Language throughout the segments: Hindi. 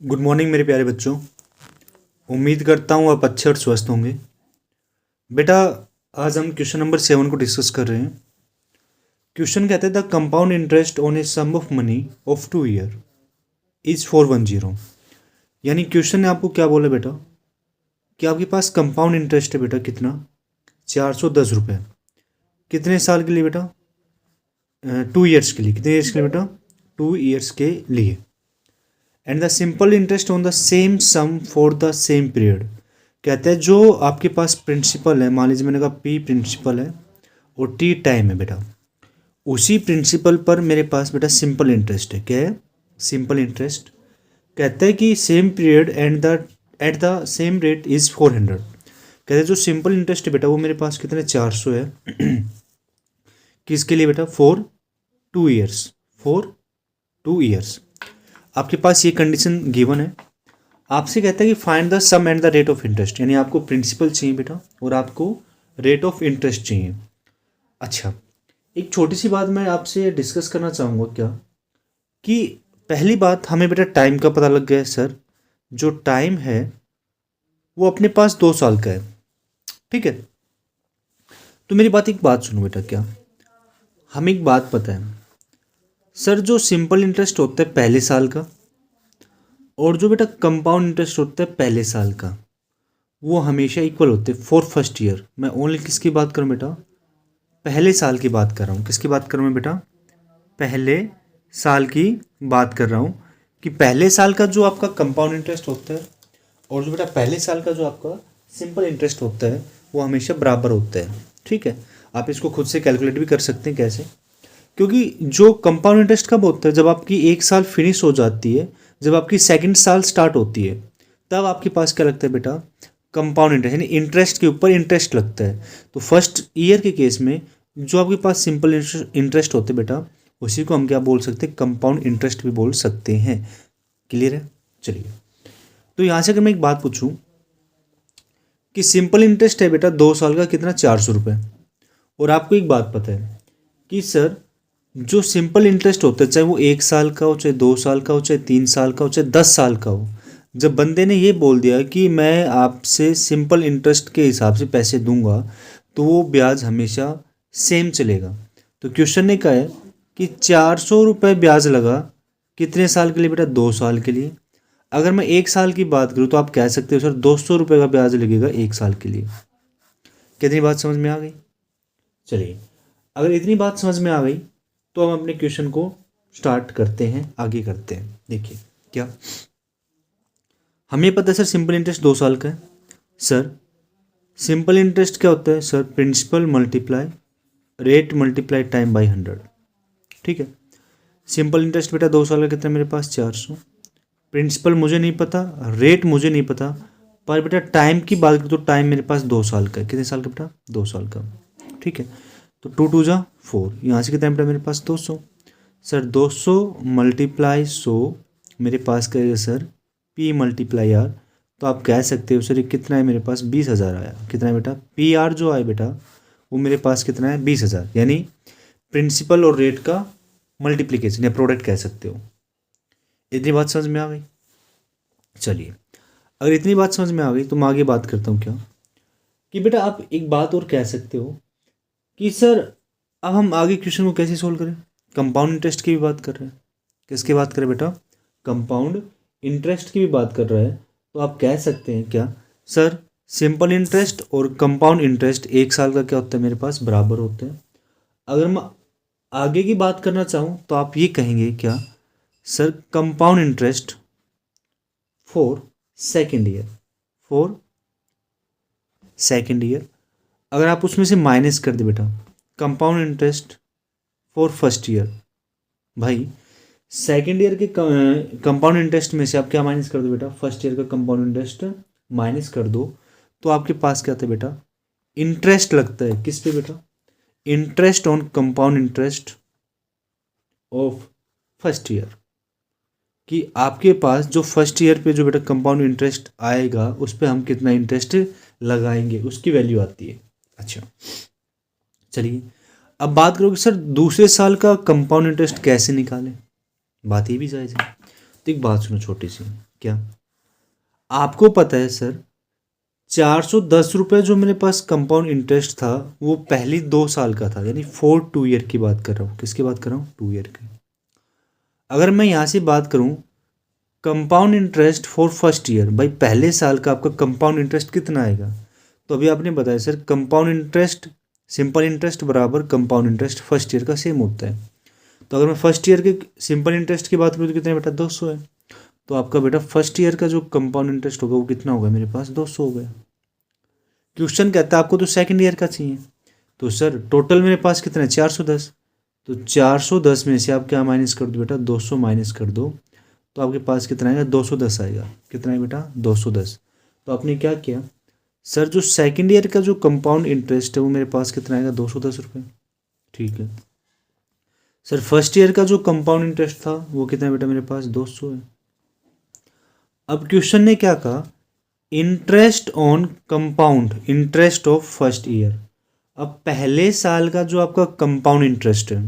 गुड मॉर्निंग मेरे प्यारे बच्चों। उम्मीद करता हूँ आप अच्छे और स्वस्थ होंगे। बेटा, आज हम क्वेश्चन नंबर 7 को डिस्कस कर रहे हैं। क्वेश्चन कहते हैं the compound interest on a sum of money of 2 year is 410। यानी क्वेश्चन ने आपको क्या बोला बेटा कि आपके पास कंपाउंड इंटरेस्ट है बेटा कितना, 410 रुपये। कितने साल के लिए बेटा? 2 ईयर्स के लिए। कितने ईयर्स के लिए बेटा? 2 ईयर्स के लिए। And the simple interest on the same sum for the same period. कहते हैं जो आपके पास प्रिंसिपल है, मान लीजिए मैंने कहा पी प्रिंसिपल है और टी टाइम है बेटा, उसी प्रिंसिपल पर मेरे पास बेटा सिंपल इंटरेस्ट है। क्या है? Simple interest. कहते हैं कि same period and the eight the same rate is 400। कहते हैं जो सिंपल इंटरेस्ट है बेटा वो मेरे पास कितने 400 है। किसके लिए बेटा? For 2 years. फॉर 2 ईयर्स आपके पास ये कंडीशन गिवन है। आपसे कहता है कि find the sum and the rate of interest, यानी आपको प्रिंसिपल चाहिए बेटा और आपको रेट ऑफ इंटरेस्ट चाहिए। अच्छा, एक छोटी सी बात मैं आपसे डिस्कस करना चाहूँगा क्या कि पहली बात हमें बेटा टाइम का पता लग गया है। सर जो टाइम है वो अपने पास 2 साल का है, ठीक है। तो मेरी बात, एक बात सुनो बेटा, क्या हमें एक बात पता है सर, जो सिंपल इंटरेस्ट होता है पहले साल का और जो बेटा कंपाउंड इंटरेस्ट होता है पहले साल का, वो हमेशा इक्वल होते हैं फॉर फर्स्ट ईयर। मैं ओनली किसकी बात करूँ बेटा? पहले साल की बात कर रहा हूँ। किसकी बात करूँ मैं बेटा? पहले साल की बात कर रहा हूँ कि पहले साल का जो आपका कंपाउंड इंटरेस्ट होता है और जो बेटा पहले साल का जो आपका सिंपल इंटरेस्ट होता है वो हमेशा बराबर होता है, ठीक है। आप इसको खुद से कैलकुलेट भी कर सकते हैं। कैसे? क्योंकि जो कंपाउंड इंटरेस्ट कब होता है? जब आपकी 1 साल फिनिश हो जाती है, जब आपकी सेकंड साल स्टार्ट होती है, तब आपके पास क्या लगता है बेटा? कंपाउंड इंटरेस्ट, यानी इंटरेस्ट के ऊपर इंटरेस्ट लगता है। तो फर्स्ट ईयर के केस में जो आपके पास सिंपल इंटरेस्ट होते हैं बेटा, उसी को हम क्या बोल सकते हैं? कंपाउंड इंटरेस्ट भी बोल सकते हैं। क्लियर है? चलिए, तो यहाँ से अगर मैं एक बात पूछूं कि सिंपल इंटरेस्ट है बेटा 2 साल का, कितना? 400 रुपये। और आपको एक बात पता है कि सर जो सिंपल इंटरेस्ट होता है, चाहे वो 1 साल का हो, चाहे 2 साल का हो, चाहे 3 साल का हो, चाहे 10 साल का हो, जब बंदे ने ये बोल दिया कि मैं आपसे सिंपल इंटरेस्ट के हिसाब से पैसे दूंगा तो वो ब्याज हमेशा सेम चलेगा। तो क्वेश्चन ने कहा है कि 400 रुपये ब्याज लगा कितने साल के लिए बेटा? 2 साल के लिए। अगर मैं 1 साल की बात करूँ तो आप कह सकते हो सर 200 रुपये का ब्याज लगेगा 1 साल के लिए। कितनी बात समझ में आ गई? चलिए, अगर इतनी बात समझ में आ गई तो हम अपने क्वेश्चन को स्टार्ट करते हैं, आगे करते हैं। देखिए क्या हमें पता है सर सिंपल इंटरेस्ट 2 साल का है। सर सिंपल इंटरेस्ट क्या होता है? Sir principal multiply rate multiply time by 100, ठीक है। सिंपल इंटरेस्ट बेटा 2 साल का कितना मेरे पास? 400। प्रिंसिपल मुझे नहीं पता, रेट मुझे नहीं पता, पर बेटा टाइम की बात करें तो टाइम मेरे पास 2 साल का है। कितने साल का बेटा? 2 साल का, ठीक है। तो 2 2 जा 4, यहाँ से कितना बेटा मेरे पास? 200। सर 200 मल्टीप्लाई 100 मेरे पास करेगा सर पी मल्टीप्लाई आर। तो आप कह सकते हो सर ये कितना है मेरे पास? 20,000 आया। कितना है बेटा? पी आर जो आया बेटा वो मेरे पास कितना है? 20,000। यानी प्रिंसिपल और रेट का मल्टीप्लीकेशन या प्रोडक्ट कह सकते हो। इतनी बात समझ में आ गई? चलिए, अगर इतनी बात समझ में आ गई तो मैं आगे बात करता हूँ क्या कि बेटा आप एक बात और कह सकते हो कि सर अब हम आगे क्वेश्चन को कैसे सोल्व करें? कंपाउंड इंटरेस्ट की भी बात कर रहे हैं। किसकी बात करें बेटा? कंपाउंड इंटरेस्ट की भी बात कर रहा है। तो आप कह सकते हैं क्या सर सिंपल इंटरेस्ट और कंपाउंड इंटरेस्ट 1 साल का क्या होता है मेरे पास? बराबर होते हैं। अगर मैं आगे की बात करना चाहूँ तो आप ये कहेंगे क्या sir compound interest for second year, for second year. अगर आप उसमें से माइनस कर दे बेटा compound interest for first year, भाई सेकेंड ईयर के कंपाउंड इंटरेस्ट में से आप क्या माइनस कर दो बेटा? फर्स्ट ईयर का कंपाउंड इंटरेस्ट माइनस कर दो, तो आपके पास क्या आता है बेटा? इंटरेस्ट लगता है। किस पे बेटा? Interest on compound interest of first year. कि आपके पास जो फर्स्ट ईयर पे जो बेटा कंपाउंड इंटरेस्ट आएगा उस पर हम कितना इंटरेस्ट लगाएंगे उसकी वैल्यू आती है। अच्छा, चलिए अब बात करो कि सर दूसरे साल का कंपाउंड इंटरेस्ट कैसे निकालें। बात ये भी जायज़ है। तो एक बात सुनो छोटी सी, क्या आपको पता है सर 410 रुपये जो मेरे पास कंपाउंड इंटरेस्ट था वो पहली 2 साल का था, यानी 4 2 ईयर की बात कर रहा हूँ। किसकी बात कर रहा हूँ? 2 ईयर की। अगर मैं यहाँ से बात करूँ compound interest for first year, भाई पहले साल का आपका कंपाउंड इंटरेस्ट कितना आएगा? तो अभी आपने बताया sir compound interest simple interest बराबर कंपाउंड इंटरेस्ट फर्स्ट ईयर का सेम होता है। तो अगर मैं फर्स्ट ईयर के सिंपल इंटरेस्ट की बात करूँ तो कितना बेटा? 200 है। तो आपका बेटा फर्स्ट ईयर का जो कंपाउंड इंटरेस्ट होगा वो कितना होगा मेरे पास? 200 हो गया। क्वेश्चन कहता है आपको तो सेकंड ईयर का चाहिए, तो सर टोटल मेरे पास कितना है? 410। तो 410 में से आप क्या माइनस कर दो बेटा? 200 माइनस कर दो, तो आपके पास कितना आएगा? 210 आएगा। कितना है बेटा? 210। तो आपने क्या किया सर, जो सेकंड ईयर का जो कंपाउंड इंटरेस्ट है वो मेरे पास कितना आएगा? 210 रुपये। ठीक है सर, फर्स्ट ईयर का जो कंपाउंड इंटरेस्ट था वो कितना है बेटा? मेरे पास 200 है। अब क्वेश्चन ने क्या कहा? Interest on compound interest of first year. अब पहले साल का जो आपका कंपाउंड इंटरेस्ट है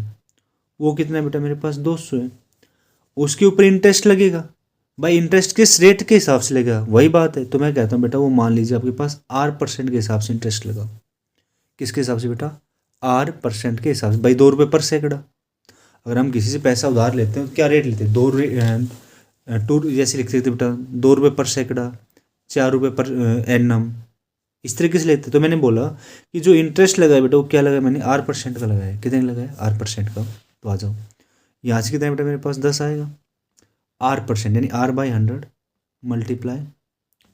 वो कितना है बेटा? मेरे पास 200 है। उसके ऊपर इंटरेस्ट लगेगा, भाई इंटरेस्ट किस रेट के हिसाब से लगेगा? वही बात है। तो मैं कहता हूँ बेटा वो मान लीजिए आपके पास R% के हिसाब से इंटरेस्ट लगा। किसके हिसाब से बेटा? R% के हिसाब से। भाई 2 रुपये पर सैकड़ा। अगर हम किसी से पैसा उधार लेते हैं तो क्या रेट लेते हैं? टू जैसे लिख सकते बेटा 2 रुपये पर सैकड़ा, 4 रुपये पर एनम, इस तरीके से लेते हैं। तो मैंने बोला कि जो इंटरेस्ट लगा है बेटा वो क्या लगा है? मैंने R% का लगाया है। कितने लगा है? R% का। तो आ जाओ, यहाँ से कितना बेटा मेरे पास? 10 आएगा। R% यानी R/100 मल्टीप्लाई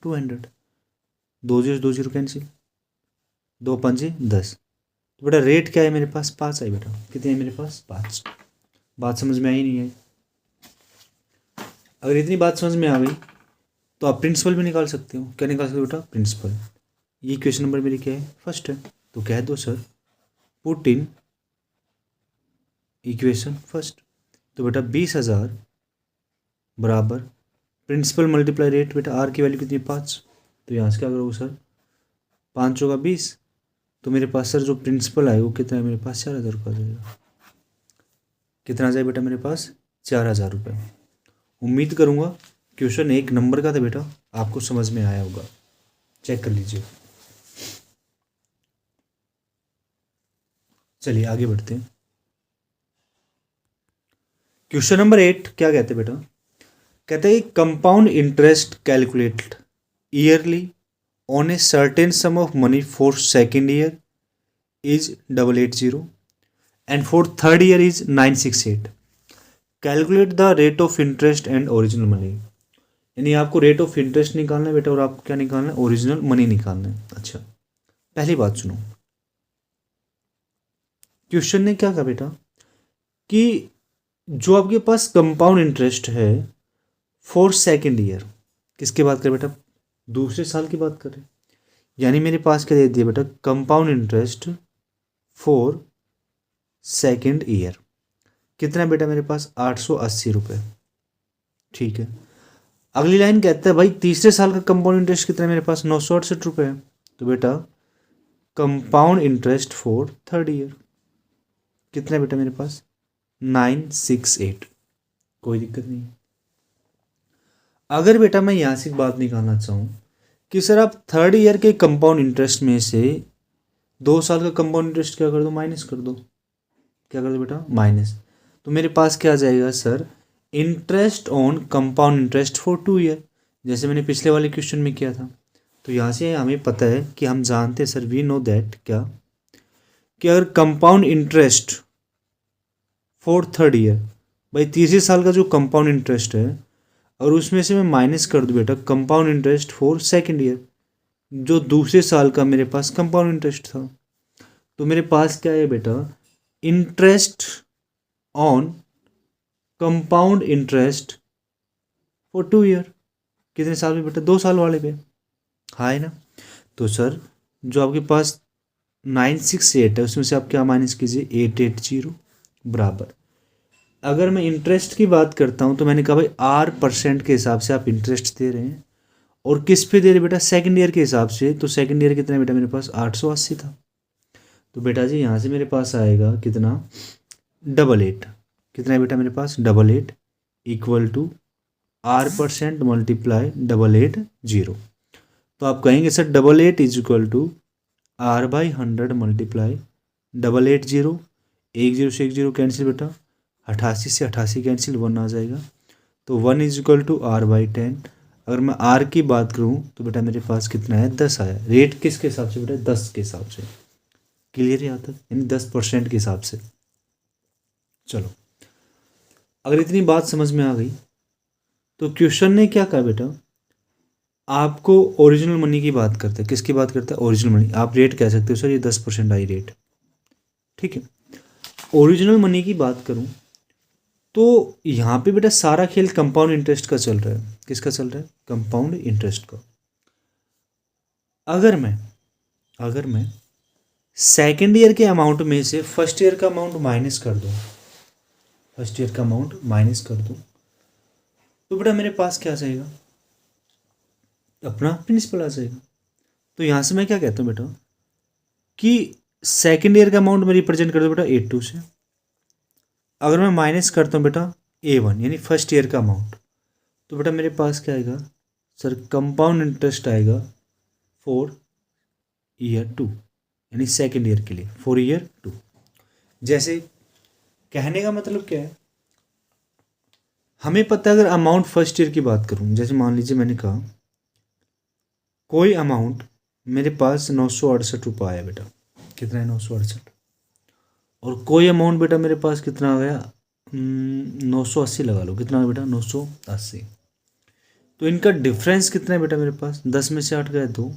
200। 2 0 कैंसिल, 2 5 10। तो बेटा रेट क्या है मेरे पास? 5 है बेटा। कितने है मेरे पास? 5। बात समझ में आई नहीं है? अगर इतनी बात समझ में आ गई तो आप प्रिंसिपल भी निकाल सकते हो। क्या निकाल सकते हो बेटा? प्रिंसिपल। ये क्वेश्चन नंबर मेरी क्या है? फर्स्ट है। तो कह दो sir put in equation first. तो बेटा 20,000 बराबर प्रिंसिपल मल्टीप्लाई रेट। बेटा आर की वैल्यू कितनी? 5। तो यहाँ से क्या करोगे सर? 5 होगा 20। तो मेरे पास सर जो प्रिंसिपल आए वो कितना है मेरे पास? 4,000 रुपये आ जाएगा। कितना आ जाए बेटा मेरे पास? 4,000 रुपये। उम्मीद करूँगा क्वेश्चन 1 नंबर का था बेटा, आपको समझ में आया होगा। चेक कर लीजिए। चलिए आगे बढ़ते हैं। क्वेश्चन नंबर 8 क्या कहते हैं बेटा? कहते हैं compound interest calculate yearly on A certain sum of money for second year is 880 and for third year is 968। Calculate the rate of interest and original money. यानी आपको रेट ऑफ इंटरेस्ट निकालना है बेटा और आपको क्या निकालना है? ओरिजिनल मनी निकालना है। अच्छा, पहली बात सुनो, क्वेश्चन ने क्या कहा बेटा कि जो आपके पास कंपाउंड इंटरेस्ट है फॉर सेकेंड ईयर, किसकी बात करें बेटा? दूसरे साल की बात करें। यानी मेरे पास क्या दे दिया बेटा? Compound interest for second year. कितना बेटा मेरे पास? 880 रुपये। ठीक है, अगली लाइन कहता है भाई तीसरे साल का कंपाउंड इंटरेस्ट कितना है मेरे पास? 968 रुपये है। तो बेटा compound interest for third year कितना है बेटा मेरे पास? 968। कोई दिक्कत नहीं। अगर बेटा मैं यहाँ से एक बात निकालना चाहूँ कि सर आप थर्ड ईयर के कंपाउंड इंटरेस्ट में से 2 साल का कंपाउंड इंटरेस्ट क्या कर दो? माइनस कर दो। क्या कर दो बेटा? माइनस। तो मेरे पास क्या आ जाएगा sir? Interest on compound interest for 2 year, जैसे मैंने पिछले वाले क्वेश्चन में किया था। तो यहाँ से हमें पता है कि हम जानते हैं सर, वी नो दैट क्या, कि अगर compound interest for third year, भाई तीसरे साल का जो कंपाउंड इंटरेस्ट है और उसमें से मैं माइनस कर दूँ बेटा compound interest for second year, जो दूसरे साल का मेरे पास कंपाउंड इंटरेस्ट था, तो मेरे पास क्या है बेटा? Interest on compound interest for 2 year. कितने साल में बेटा? 2 साल वाले पे। हाँ है ना? तो सर जो आपके पास 968 है उसमें से आप क्या माइनस कीजिए? 880 बराबर। अगर मैं इंटरेस्ट की बात करता हूँ तो मैंने कहा भाई R% के हिसाब से आप इंटरेस्ट दे रहे हैं और किस पे दे रहे बेटा? सेकंड ईयर के हिसाब से। तो सेकंड ईयर कितना बेटा मेरे पास? 880 था। तो बेटा जी यहाँ से मेरे पास आएगा कितना? 88। कितना है बेटा मेरे पास? 88 इक्वल टू R% मल्टीप्लाई 880। तो आप कहेंगे sir 88 is equal to R/100 multiply 880। 10 से 10 कैंसिल बेटा, 88 से 88 कैंसिल, 1 आ जाएगा। तो 1 इज इक्वल टू R/10। अगर मैं R की बात करूँ तो बेटा मेरे पास कितना है, 10 आया। रेट किसके हिसाब से बेटा, 10 के हिसाब से। क्लियर है यहाँ तक, यानी 10% के हिसाब से। चलो, अगर इतनी बात समझ में आ गई तो क्वेश्चन ने क्या कहा बेटा, आपको ओरिजिनल मनी की बात करता है। किसकी बात करता है, ओरिजिनल मनी। आप रेट कह सकते हो सर ये 10% आई रेट, ठीक है। ओरिजिनल मनी की बात करूं तो यहाँ पे बेटा सारा खेल कंपाउंड इंटरेस्ट का चल रहा है। किसका चल रहा है, कंपाउंड इंटरेस्ट का। अगर मैं सेकेंड ईयर के अमाउंट में से फर्स्ट ईयर का अमाउंट माइनस कर दूं, तो बेटा मेरे पास क्या आ जाएगा, अपना प्रिंसिपल आ जाएगा। तो यहाँ से मैं क्या कहता हूँ बेटा कि सेकेंड ईयर का अमाउंट में रिप्रेजेंट कर दो बेटा A2 से। अगर मैं माइनस करता हूँ बेटा A1 यानी फर्स्ट ईयर का अमाउंट, तो बेटा मेरे पास क्या आएगा सर, कंपाउंड इंटरेस्ट आएगा फॉर ईयर 2 यानी सेकेंड ईयर के लिए, फॉर ईयर 2। जैसे कहने का मतलब क्या है, हमें पता है अगर अमाउंट फर्स्ट ईयर की बात करूँ, जैसे मान लीजिए मैंने कहा कोई अमाउंट मेरे पास 968 रुपये आया बेटा, कितना है 968, और कोई अमाउंट बेटा मेरे पास कितना आ गया 980 लगा लो, कितना बेटा 980। तो इनका डिफरेंस कितना है बेटा मेरे पास, 10 में से 8 गए तो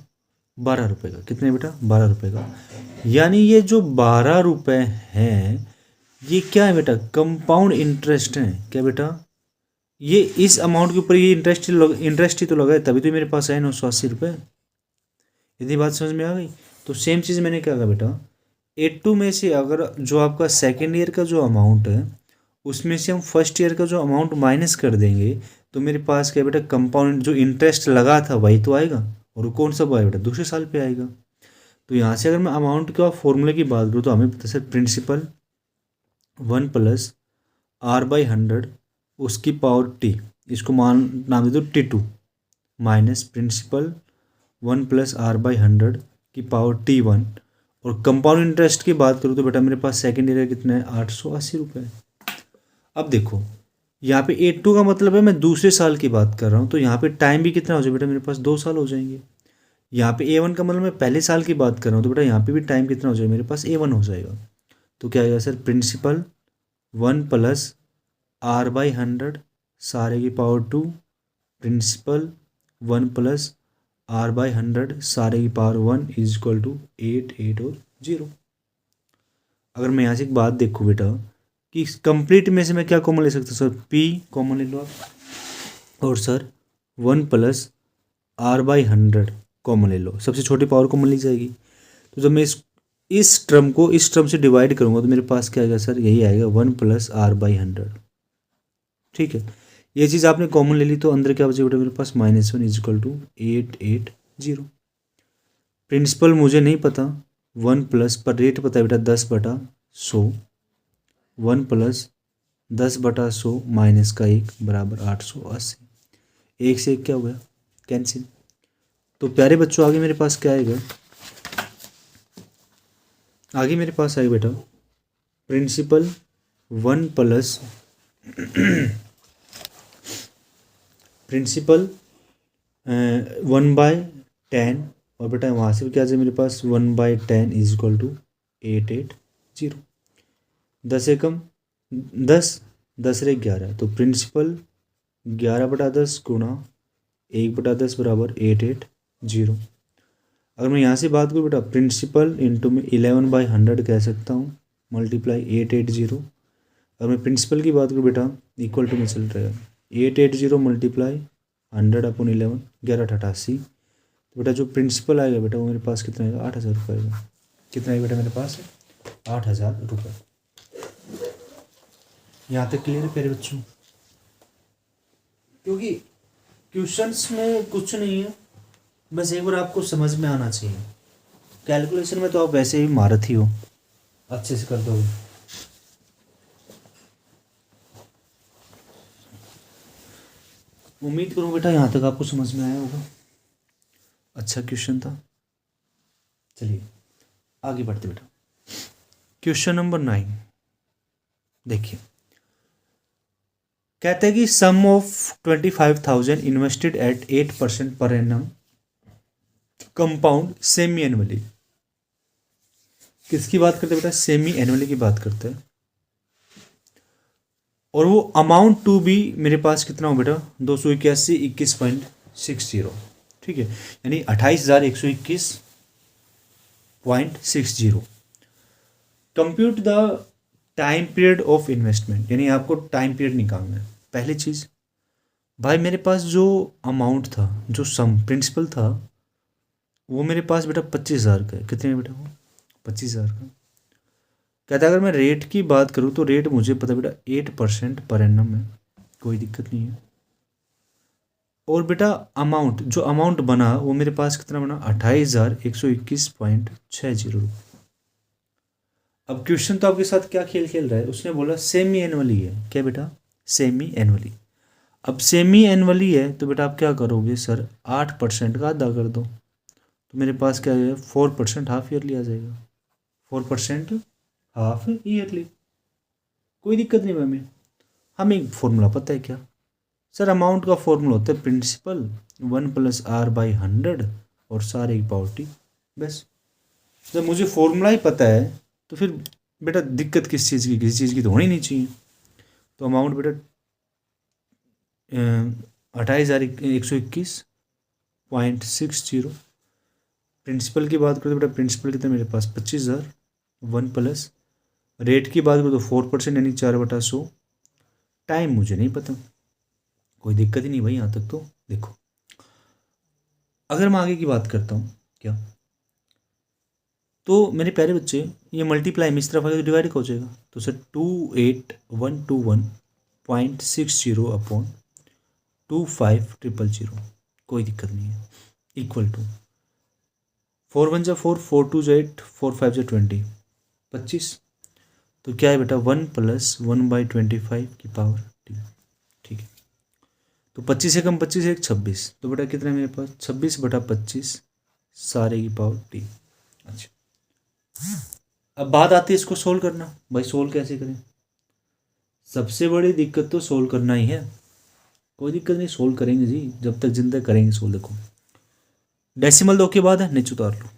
12 रुपये का। कितने बेटा, 12 रुपये का। यानी ये जो 12 रुपये हैं ये क्या है बेटा, कंपाउंड इंटरेस्ट है। क्या बेटा, ये इस अमाउंट के ऊपर ये इंटरेस्ट ही तो लगा है, तभी तो मेरे पास है 980 रुपये। इतनी बात समझ में आ गई। तो सेम चीज़ मैंने क्या कहा बेटा, A2 में से अगर जो आपका सेकेंड ईयर का जो अमाउंट है उसमें से हम फर्स्ट ईयर का जो अमाउंट माइनस कर देंगे तो मेरे पास क्या बेटा, कंपाउंड जो इंटरेस्ट लगा था वही तो आएगा। और कौन सा आएगा बेटा, दूसरे साल पे आएगा। तो यहाँ से अगर मैं अमाउंट का फॉर्मूले की बात करूँ तो हमें पता सर प्रिंसिपल 1 प्लस R/100 उसकी पावर T, इसको नाम दे दो T2, minus principal 1 plus R/100 की पावर T1। और कंपाउंड इंटरेस्ट की बात करूँ तो बेटा मेरे पास सेकेंड ईयर का कितना है, 880 रुपये। अब देखो यहाँ पे A2 का मतलब है मैं दूसरे साल की बात कर रहा हूँ, तो यहाँ पे टाइम भी कितना हो जाएगा बेटा, मेरे पास 2 साल हो जाएंगे। यहाँ पे A1 का मतलब मैं पहले साल की बात कर रहा हूँ, तो बेटा यहाँ पे भी टाइम कितना हो जाएगा, मेरे पास A1 हो जाएगा। तो क्या आएगा सर, प्रिंसिपल 1 प्लस R/100 सारे की पावर 2, प्रिंसिपल 1 प्लस R/100 सारे की पावर 1 इज इक्वल टू 8, 8 और 0। अगर मैं यहाँ से एक बात देखूँ बेटा कि कंप्लीट में से मैं क्या कॉमन ले सकता हूँ सर, P कॉमन ले लो आप, और सर 1 प्लस R/100 कॉमन ले लो, सबसे छोटी पावर कॉमन ली जाएगी। तो जब मैं इस टर्म को इस टर्म से डिवाइड करूँगा तो मेरे पास क्या आएगा सर, यही आएगा 1 प्लस R/100। ठीक है, ये चीज़ आपने कॉमन ले ली तो अंदर क्या बचेगा बेटा मेरे पास, -1 इज इक्वल टू 880। प्रिंसिपल मुझे नहीं पता, 1 प्लस पर रेट पता है बेटा 10/100, 1 प्लस 10/100 माइनस का 1 बराबर 880। एक से एक क्या हो गया, कैंसिल। तो प्यारे बच्चों आगे मेरे पास क्या आएगा, आगे मेरे पास आएगा बेटा प्रिंसिपल 1 प्लस प्रिंसिपल 1/10, और बेटा वहाँ से क्या जाए मेरे पास 1/10 इज इक्वल टू 880। 10 एकम 10, 10 रे 11, तो प्रिंसिपल 11/10 गुणा 1/10 बराबर 880। अगर मैं यहाँ से बात करूँ बेटा प्रिंसिपल इंटू में 11/100 कह सकता हूँ मल्टीप्लाई 880। अगर मैं प्रिंसिपल की बात करूँ बेटा इक्वल टू में चल रहेगा 880 मल्टीप्लाई 100/11, 11/88। तो बेटा जो प्रिंसिपल आएगा बेटा वो मेरे पास कितना आएगा, 8,000 रुपये आएगा। कितना है बेटा मेरे पास, 8,000 रुपये। यहाँ तक क्लियर है प्यारे बच्चों, क्योंकि क्वेश्चंस में कुछ नहीं है, बस एक बार आपको समझ में आना चाहिए। कैलकुलेशन में तो आप वैसे ही महारत ही हो, अच्छे से कर दोगे। उम्मीद करूँ बेटा यहाँ तक आपको समझ में आया होगा। अच्छा क्वेश्चन था। चलिए आगे बढ़ते बेटा। क्वेश्चन नंबर 9 देखिए, कहते हैं कि सम of 25,000 invested at 8% per annum compound semi annually. किसकी बात करते हैं बेटा? सेमी एनुअली की बात करते हैं। और वो अमाउंट टू भी मेरे पास कितना हो बेटा? 281.21.60। ठीक है, यानी 28,121.60। Compute the time period of investment, यानी आपको टाइम पीरियड निकालना है। पहली चीज़ भाई, मेरे पास जो अमाउंट था, जो सम प्रिंसिपल था, वो मेरे पास बेटा 25,000 का है। कितने में बेटा? वो 25,000 का। कहता है अगर मैं रेट की बात करूँ तो रेट मुझे पता बेटा 8% पर एनम है, कोई दिक्कत नहीं है। और बेटा अमाउंट, जो अमाउंट बना वो मेरे पास कितना बना? 28,121.60। अब क्वेश्चन तो आपके साथ क्या खेल खेल रहा है, उसने बोला सेमी एनुअली है। क्या बेटा? Semi annually. अब सेमी एनुअली है तो बेटा आप क्या करोगे? सर 8% का आधा कर दो, तो मेरे पास क्या है? 4% हाफ ईयरली आ जाएगा। 4% हाफ ईयरली, कोई दिक्कत नहीं मैम। हमें एक फॉर्मूला पता है क्या सर? अमाउंट का फॉर्मूला होता है प्रिंसिपल 1+r/100 और सारे की पावर टी। बस जब मुझे फॉर्मूला ही पता है तो फिर बेटा दिक्कत किस चीज़ की? किसी चीज़ की तो होनी नहीं चाहिए। तो अमाउंट बेटा 28,121.60। प्रिंसिपल की बात करो तो बेटा प्रिंसिपल कितना मेरे पास? 25,000। 1 प्लस रेट की बात करो तो 4% यानी 4/100। टाइम मुझे नहीं पता, कोई दिक्कत ही नहीं भाई यहाँ तक। तो देखो, अगर मैं आगे की बात करता हूँ क्या, तो मेरे प्यारे बच्चे ये मल्टीप्लाई में इस तरफ आगे तो डिवाइड हो जाएगा। तो सर 28,121.60 अपॉन 25,000, कोई दिक्कत नहीं है, इक्वल टू 4 1 4, 4 2 8, 4 5 20, 25। तो क्या है बेटा? 1 + 1/25 की पावर टी। ठीक है, तो 25 से कम 25 1 26, तो बेटा कितना है मेरे पास? 26/25 सारे की पावर टी। अच्छा, अब बात आती है इसको सोल्व करना। भाई सोल्व कैसे करें? सबसे बड़ी दिक्कत तो सोल्व करना ही है। कोई दिक्कत नहीं, सोल्व करेंगे जी, जब तक जिंदा करेंगे सोल्व। देखो डेसिमल 2 के बाद है, नीचे उतार लो।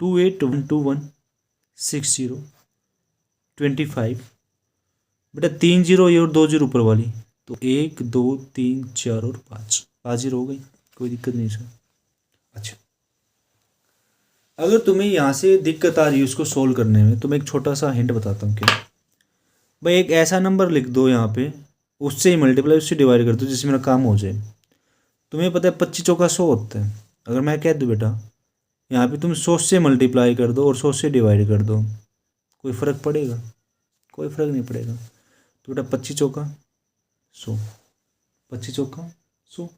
28,121.60 बेटा 3 जीरो ये और 2 जीरो ऊपर वाली, तो 1 2 3 4 और 5 जीरो हो गई, कोई दिक्कत नहीं सर। अच्छा, अगर तुम्हें यहाँ से दिक्कत आ रही है उसको सोल्व करने में, तो मैं एक छोटा सा हिंट बताता हूँ। क्या भाई, एक ऐसा नंबर लिख दो यहाँ पे, उससे ही मल्टीप्लाई, उससे डिवाइड कर दो, जिससे मेरा काम हो जाए। तुम्हें पता है 25 चौका 100 होता है। अगर मैं कह दूँ बेटा यहाँ पे तुम 100 से मल्टीप्लाई कर दो और 100 से डिवाइड कर दो, कोई फ़र्क पड़ेगा? कोई फ़र्क नहीं पड़ेगा। तो बेटा 25 चौका 100, 25 चौका 100।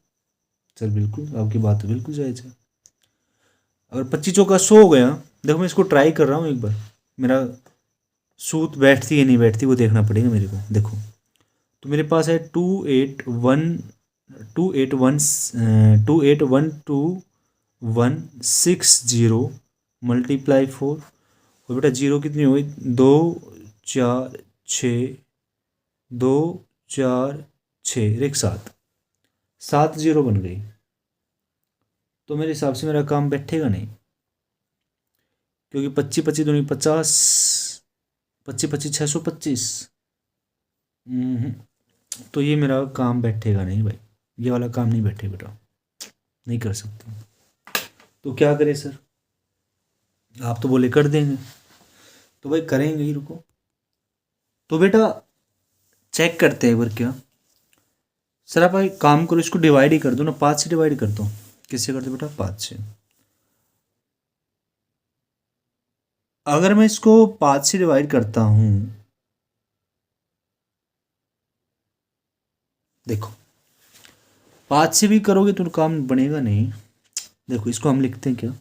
सर बिल्कुल आपकी बात तो बिल्कुल जायज़ है। अगर 25 चौका 100 हो गया, देखो मैं इसको ट्राई कर रहा हूँ एक बार, मेरा सूत बैठती है नहीं बैठती वो देखना पड़ेगा मेरे को। देखो तो मेरे पास है 281,281,281,160 मल्टीप्लाई 4, और बेटा जीरो कितनी हुई? 2 4 6, 2 4 6 एक 7 जीरो बन गई। तो मेरे हिसाब से मेरा काम बैठेगा नहीं, क्योंकि 25 25 दूनी 50, 25 25 625। तो ये मेरा काम बैठेगा नहीं भाई, ये वाला काम नहीं बैठे बेटा, नहीं कर सकते। तो क्या करें सर? आप तो बोले कर देंगे, तो भाई करेंगे ही, रुको। तो बेटा चेक करते हैं एक बार। क्या सर आप एक काम करो, इसको डिवाइड ही कर दो ना, 5 से डिवाइड कर दो। किससे कर दो बेटा? 5 से। अगर मैं इसको 5 से डिवाइड करता हूँ, देखो 5 से भी करोगे तो काम बनेगा नहीं। देखो इसको हम लिखते हैं क्या,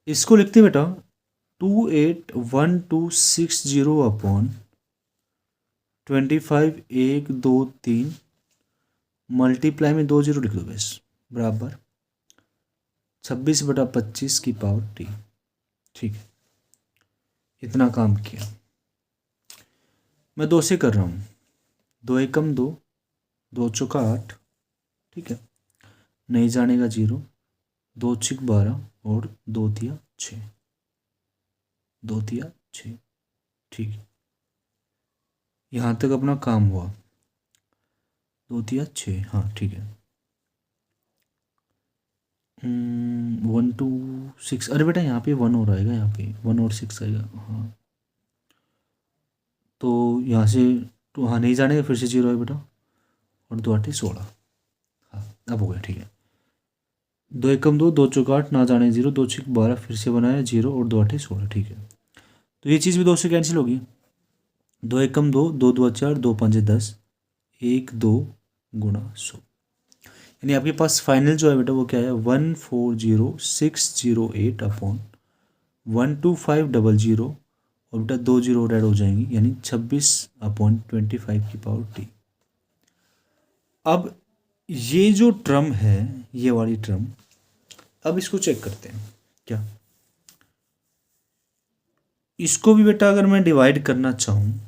इसको लिखते हैं बेटा 28,1,260 अपॉन 25 1 2 3 मल्टीप्लाई में 2 जीरो लिख दो बस, बराबर 26/25 की पावर टी। ठीक है, इतना काम किया। मैं 2 से कर रहा हूँ, 2 एकम 2, 2 चौका 8, ठीक है, नहीं जानेगा 0, 2 छिक 12 और 2 तिया 6, 2 तिया 6। ठीक है, यहाँ तक अपना काम हुआ, 2 तिया 6, हाँ ठीक है। 1 2 6, अरे बेटा यहाँ पे 1 और आएगा, यहाँ पे 1 और 6 आएगा, हाँ तो यहाँ से तो हाँ नहीं जानेगा, फिर से 0 है बेटा, और 2 8 16, हाँ अब हो गया। ठीक है, 2 एकम 2, 2 चौका 8, ना जाने 0, 2 छिक 12, फिर से बनाया 0 और 2 8 16। ठीक है, तो ये चीज़ भी 2 से कैंसिल होगी, 2 एकम 2, 2 2 4, 2 5 10, 1 2 गुणा 100, यानी आपके पास फाइनल जो है बेटा वो क्या है, 140,608 अपॉन 12500, और बेटा 2 जीरो ऐड हो जाएंगी, यानी 26/25 की पावर टी। अब ये जो टर्म है, ये वाली टर्म, अब इसको चेक करते हैं क्या। इसको भी बेटा अगर मैं डिवाइड करना चाहूँ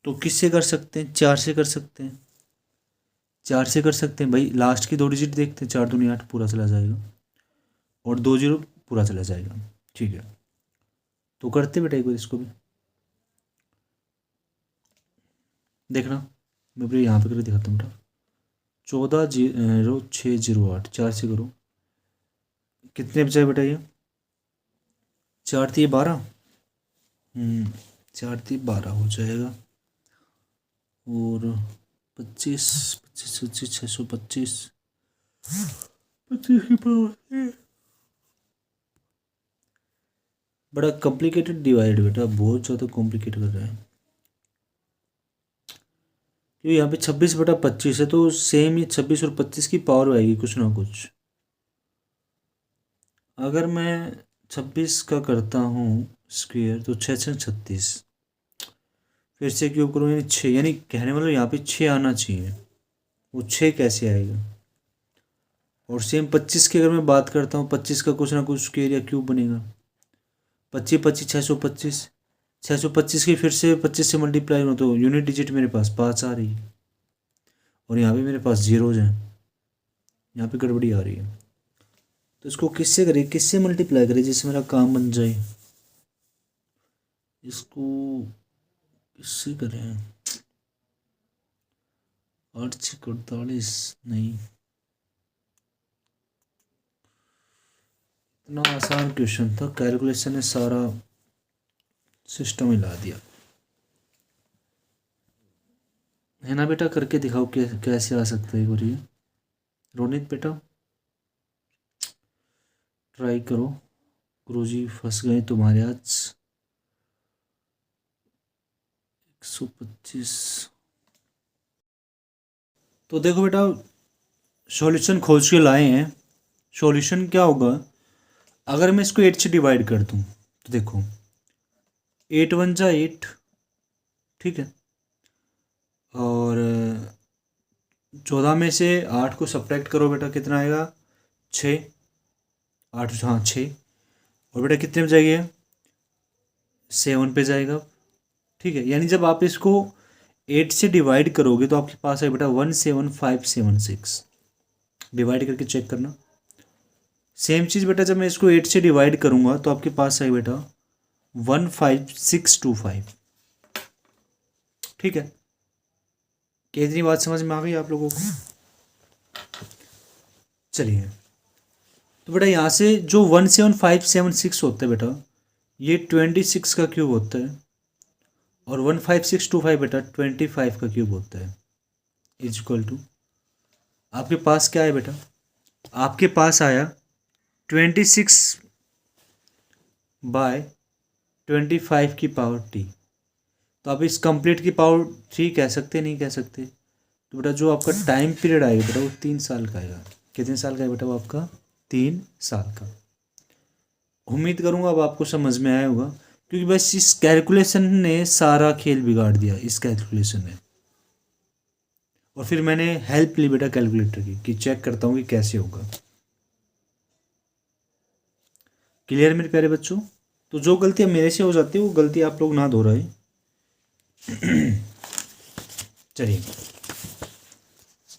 तो किससे कर सकते हैं, 4 से कर सकते हैं, 4 से कर सकते हैं भाई। लास्ट की 2 डिजिट देखते हैं, 4 दूनी 8 पूरा चला जाएगा, और 2 जीरो पूरा चला जाएगा। ठीक है, तो करते बेटा एक बार इसको भी देखना, मैं बेटा यहाँ पे करके दिखाता हूँ बेटा। 14,0608, 4 से करो, कितने बचाए बेटा ये, 4 थी 12, 4 थी 12 हो जाएगा, और 25 25 25 625, 25 की पावर। बड़ा कॉम्प्लिकेटेड डिवाइड बेटा, बहुत ज़्यादा कॉम्प्लिकेट कर रहा है, क्योंकि यहाँ पे 26/25 है, तो सेम ही 26 और 25 की पावर आएगी कुछ ना कुछ। अगर मैं 26 का करता हूँ स्क्वेयर तो 6 6 36, फिर से क्यूब करूँ यानी 6, यानी कहने मतलब यहाँ पे 6 आना चाहिए, वो 6 कैसे आएगा। और सेम 25 की अगर मैं बात करता हूँ, 25 का कुछ ना कुछ स्क्वेयर या क्यूब बनेगा, 25 25 625, 625 की फिर से 25 से मल्टीप्लाई हो तो यूनिट डिजिट मेरे पास 5 आ रही है, और यहाँ पे मेरे पास जीरोज हैं, यहाँ पे गड़बड़ी आ रही है। तो इसको किससे करें, किससे मल्टीप्लाई करें जिससे मेरा काम बन जाए, इसको किससे करें, 8 6 48, नहीं इतना आसान क्वेश्चन था, कैलकुलेशन ने सारा सिस्टम हिला दिया है ना बेटा। करके दिखाओ कैसे आ सकता है, बोलिए रोनित बेटा, ट्राई करो, गुरुजी फंस गए तुम्हारे आज। 125, तो देखो बेटा सॉल्यूशन खोज के लाए हैं। सॉल्यूशन क्या होगा, अगर मैं इसको 8 से डिवाइड कर दूं तो देखो 8 1 जा 8, ठीक है, और 14 में से 8 को सब्ट्रैक्ट करो बेटा, कितना आएगा 6, 8 हाँ 6, और बेटा कितने में जाएगी 7 पे जाएगा। ठीक है, यानी जब आप इसको 8 से डिवाइड करोगे तो आपके पास है बेटा 17576, डिवाइड करके चेक करना। सेम चीज़ बेटा जब मैं इसको 8 से डिवाइड करूँगा तो आपके पास है बेटा 15625। ठीक है, कितनी बात समझ में आ गई आप लोगों को। चलिए, तो बेटा यहाँ से जो 17576 होता है बेटा, ये 26 का क्यूब होता है, और 15625 बेटा 25 का क्यूब होता है, इज इक्वल टू आपके पास क्या है बेटा, आपके पास आया 26/25 की पावर टी। तो आप इस कंप्लीट की पावर 3 कह सकते नहीं कह सकते। तो बेटा जो आपका टाइम पीरियड आएगा बेटा वो 3 साल का आएगा। कितने साल का है बेटा वो आपका, 3 साल का। उम्मीद करूँगा अब आपको समझ में आया होगा, क्योंकि बस इस कैलकुलेशन ने सारा खेल बिगाड़ दिया, इस कैलकुलेशन ने। और फिर मैंने हेल्प ली बेटा कैलकुलेटर की कि चेक करता हूँ कि कैसे होगा। क्लियर मेरे प्यारे बच्चों? तो जो गलतियाँ मेरे से हो जाती है वो गलती आप लोग ना दोहराएं। चलिए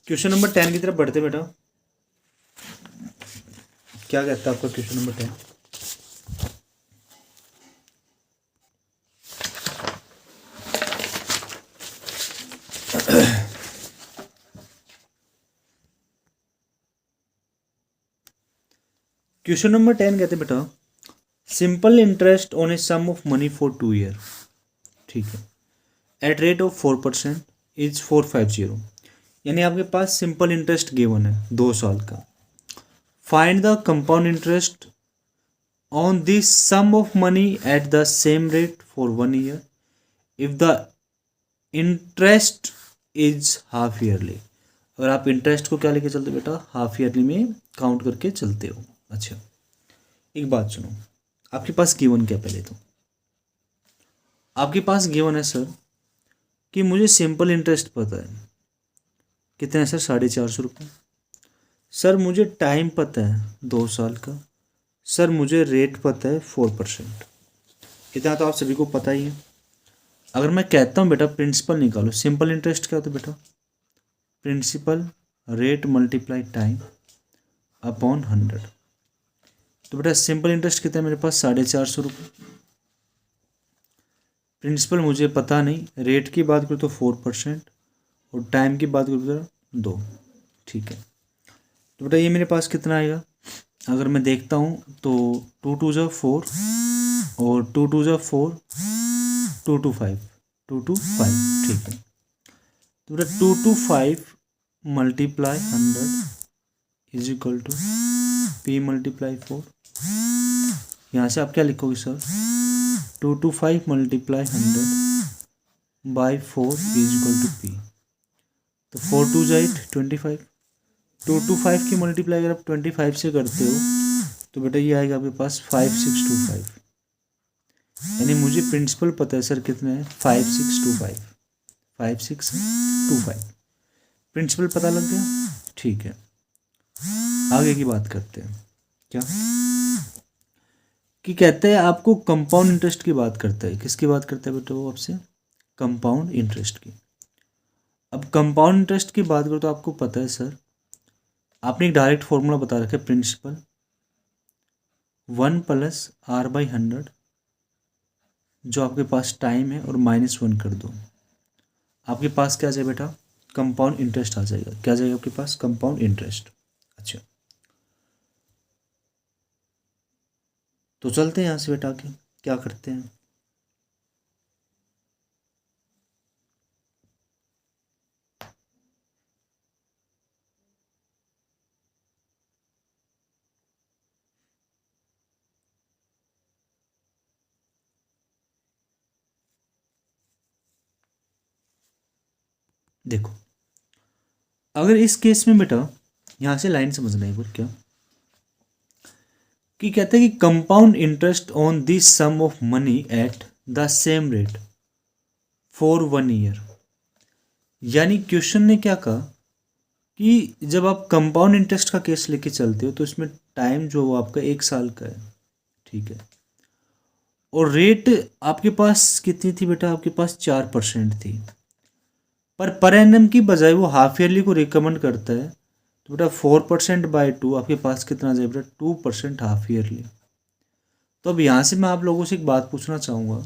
क्वेश्चन नंबर 10 की तरफ बढ़ते बेटा। क्या कहता है आपका क्वेश्चन नंबर 10? क्वेश्चन नंबर 10 कहते बेटा simple interest on a sum of money for 2 year, ठीक है, एट रेट ऑफ 4% इज 450। यानी आपके पास सिंपल इंटरेस्ट गिवन है 2 साल का। Find the compound interest on this sum of money at the same rate for 1 year if the interest is half yearly. अगर आप इंटरेस्ट को क्या लेके चलते हो बेटा, हाफ ईयरली में काउंट करके चलते हो। अच्छा एक बात सुनो, आपके पास गिवन क्या, पहले तो आपके पास गिवन है सर कि मुझे सिंपल इंटरेस्ट पता है कितना है सर, 450 रुपये। सर मुझे टाइम पता है 2 साल का। सर मुझे रेट पता है 4%। इतना तो आप सभी को पता ही है। अगर मैं कहता हूँ बेटा प्रिंसिपल निकालो, सिंपल इंटरेस्ट क्या होता है बेटा, principal rate multiply time upon 100। तो बेटा सिंपल इंटरेस्ट कितना है मेरे पास, 450 रुपये। प्रिंसिपल मुझे पता नहीं, रेट की बात करूँ तो 4% और टाइम की बात करूँ तो 2, ठीक है। तो बेटा ये मेरे पास कितना आएगा, अगर मैं देखता हूँ तो 2 2 ज़ा 4 और 2 2 ज़ा 4, 2 2 5, 2 2 5, ठीक है। तो बेटा 2 2 5 multiply 100 is equal to P multiply 4। यहाँ से आप क्या लिखोगे sir, 2 2 5 multiply 100 by 4 is equal to P। तो 4 2 ज़ा 8, 25। 2 2 5 की मल्टीप्लाई अगर आप 25 से करते हो तो बेटा ये आएगा आपके पास 5625। यानी मुझे प्रिंसिपल पता है सर कितना है, 5625, 5625। प्रिंसिपल पता लग गया, ठीक है। आगे की बात करते हैं। क्या कि कहते हैं आपको कंपाउंड इंटरेस्ट की बात करता है, किसकी बात करता है बेटा वो आपसे, कंपाउंड इंटरेस्ट की। अब कंपाउंड इंटरेस्ट की बात करो तो आपको पता है सर, आपने एक डायरेक्ट फॉर्मूला बता रखा है, प्रिंसिपल 1 + R/100, जो आपके पास टाइम है, और -1 कर दो, आपके पास क्या आ जाए बेटा, कंपाउंड इंटरेस्ट आ जाएगा। क्या आ जाएगा आपके पास, कंपाउंड इंटरेस्ट। अच्छा तो चलते हैं यहाँ से बेटा आगे, क्या करते हैं। देखो अगर इस केस में बेटा, यहाँ से लाइन समझना है, क्या कि कहते हैं कि compound interest on this sum of money at the same rate for 1 year. यानी क्वेश्चन ने क्या कहा कि जब आप कंपाउंड इंटरेस्ट का केस लेके चलते हो तो इसमें टाइम जो वो आपका 1 साल का है, ठीक है, और रेट आपके पास कितनी थी बेटा, आपके पास 4% थी। पर एनम की बजाय वो हाफ ईयरली को रिकमेंड करता है, तो बेटा 4% बाई 2 आपके पास कितना आ जाए बेटा, 2% हाफ ईयरली। तो अब यहाँ से मैं आप लोगों से एक बात पूछना चाहूँगा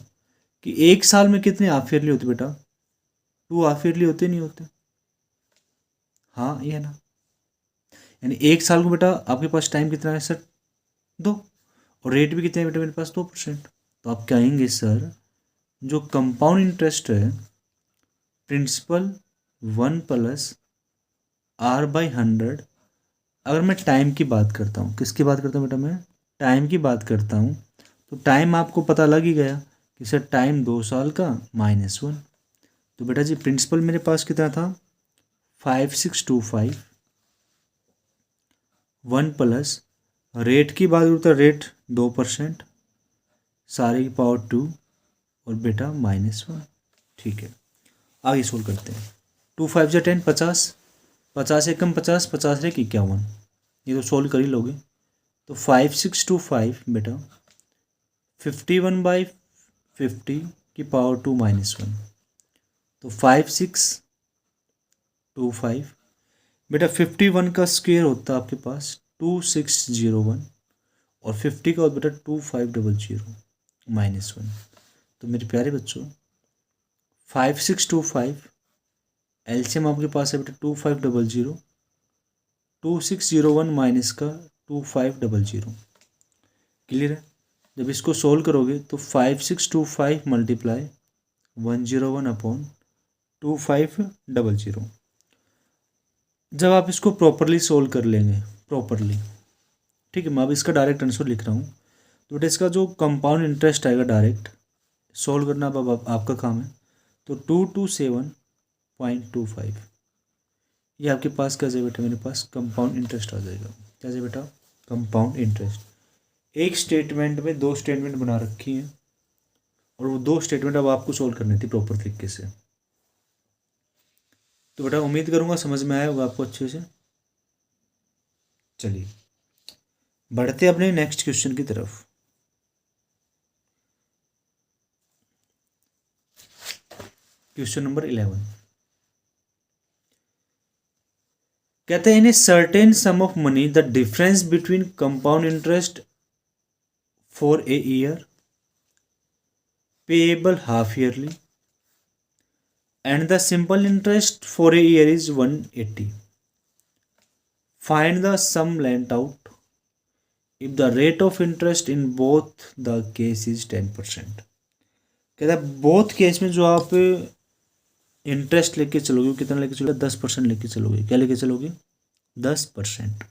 कि 1 साल में कितने हाफ ईयरली होते बेटा, 2 हाफ ईयरली होते नहीं होते, हाँ ये है ना। यानी 1 साल को बेटा आपके पास टाइम कितना है सर, 2, और रेट भी कितने है बेटा मेरे पास, 2%। तो आप कहेंगे सर जो कंपाउंड इंटरेस्ट है, प्रिंसिपल 1 + R/100, अगर मैं टाइम की बात करता हूँ, किसकी बात करता हूँ बेटा, मैं टाइम की बात करता हूँ, तो टाइम आपको पता लग ही गया कि सर टाइम 2 साल का -1। तो बेटा जी प्रिंसिपल मेरे पास कितना था, 5625, 1 + रेट की बात करूँ तो रेट 2%, सारे की पावर 2, और बेटा -1, ठीक है। आगे सोल्व करते हैं। 2×5 = 10, 50, 50 एकम 50, 50 एक 51, ये तो सोल्व कर ही लोगे। तो 5625 बेटा 51/50 की पावर 2 - 1, तो 5625 बेटा 51 का स्क्वायर होता है आपके पास 2601, और 50 का होता बेटा 2500 -1। तो मेरे प्यारे बच्चों 5625 एलसीएम आपके पास है बेटा 2500, 2601 माइनस का 2500, क्लियर है। जब इसको सोल्व करोगे तो 5625 × 101/2500, जब आप इसको प्रॉपरली सोल्व कर लेंगे, प्रॉपरली, ठीक है, मैं अब इसका डायरेक्ट आंसर लिख रहा हूँ। तो बेटा इसका जो कंपाउंड इंटरेस्ट आएगा डायरेक्ट सोल्व करना अब आपका काम है। तो 227.25 ये आपके पास क्या जाए बेटा, मेरे पास कंपाउंड इंटरेस्ट आ जाएगा। क्या जाए बेटा, कंपाउंड इंटरेस्ट। एक स्टेटमेंट में दो स्टेटमेंट बना रखी हैं, और वो दो स्टेटमेंट अब आपको सोल्व करनी थी प्रॉपर तरीके से। तो बेटा उम्मीद करूँगा समझ में आया होगा आपको अच्छे से। चलिए बढ़ते अपने नेक्स्ट क्वेश्चन की तरफ। क्वेश्चन नंबर 11 कहते हैं in a certain sum of money the difference between compound interest for a year payable half yearly and the simple interest for a year is 180. Find the sum lent out if the rate of interest in both the case is 10%. कहता है बोथ केस में जो आप इंटरेस्ट लेके चलोगे कितना लेके चलोगे, 10% लेके चलोगे। क्या लेके चलोगे, 10%।